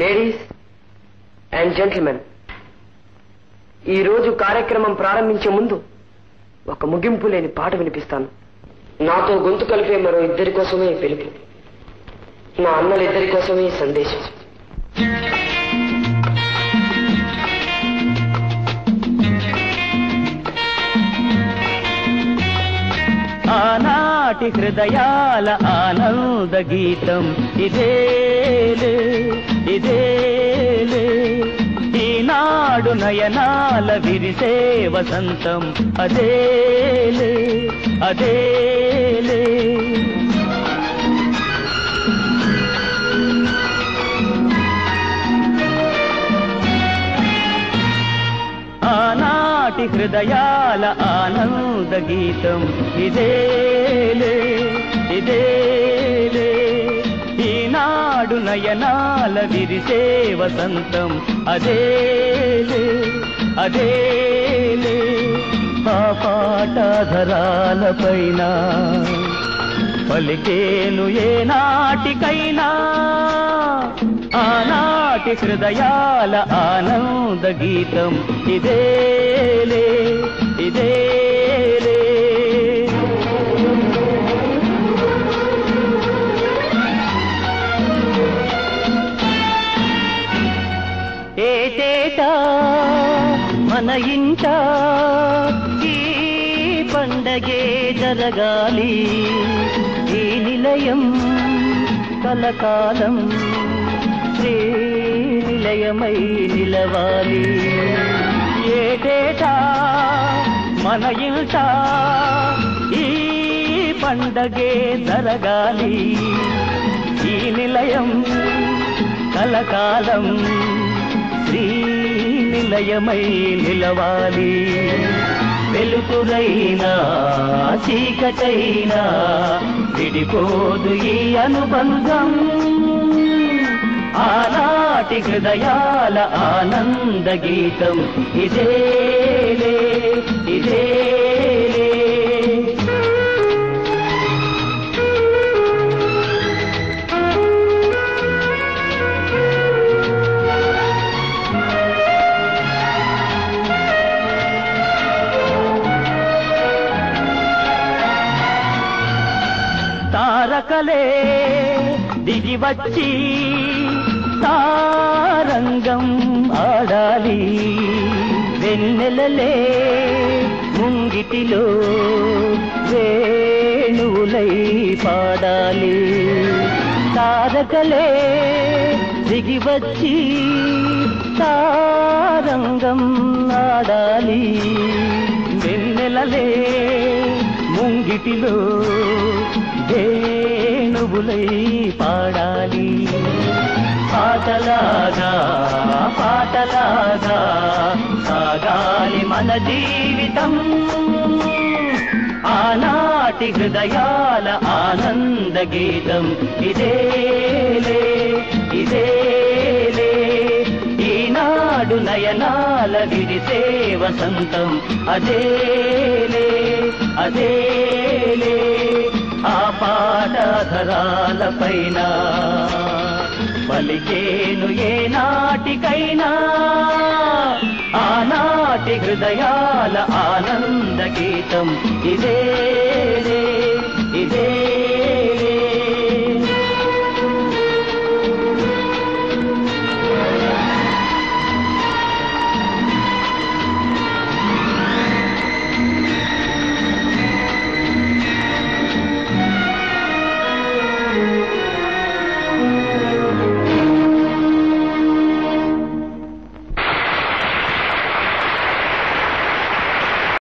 Ladies and gentlemen, ఈ రోజు కార్యక్రమం ప్రారంభించే ముందు ఒక ముగింపు లేని పాట వినిపిస్తాను. నాతో గొంతు కలిపే మరో ఇద్దరి కోసమే పిలుపు, నా అన్నలిద్దరి కోసమే సందేశం. ఆనాటి హృదయాల ఆనంద గీతం ఇదేలే ఇదేలే, ఈనాడు నయనాల విరిసే వసంతం అదేలే అదేలే. ఆనాటి హృదయాల ఆనంద గీతం ఇదేలే ఇదేలే, ఈనాడు నయనాల విరిసే వసంతం అదేలే అదేలే. ఆ పాటధరాలపైన పలికేను ఏ నాటికైనా ఆనాటి హృదయాల ఆనంద గీతం ఇదేలే ఇదేలే. ఏటేటా మన ఇంట ఈ పండగే జరగాలి, ఈ నిలయం కలకాలం శ్రీ నిలయమై నిలవాలి. ఏటేటా మన ఇంట ఈ పండగే జరగాలి, ఈ నిలయం కలకాలం శ్రీ నిలయమై నిలవాలి. వెలుతురైనా చీకటైనా విడిపోదు ఈ అనుబంధం, ఆనాటి హృదయాల ఆనంద గీతం ఇదేలే ఇదేలే. తారకలే దిగి వచ్చి తారంగం ఆడాలి, వెన్నెలలే ముంగిటిలో వేణువులై పాడాలి. తారకలే దిగి వచ్చి తారంగం ఆడాలి, వెన్నెలలే ముంగిటిలో వేణువులై పాడాలి. పాటలాగా పాటలాగా సాగాలి మన జీవితం, ఆనాటి హృదయాల ఆనంద గీతం ఇదేలే ఇదేలే. ఈనాడు నయనాల విరిసే వసంతం అదేలే అదేలే. ఆ పాటధరాలపైన పలికేను ఏ నాటికైనా ఆనాటి హృదయాల ఆనంద గీతం ఇదేలే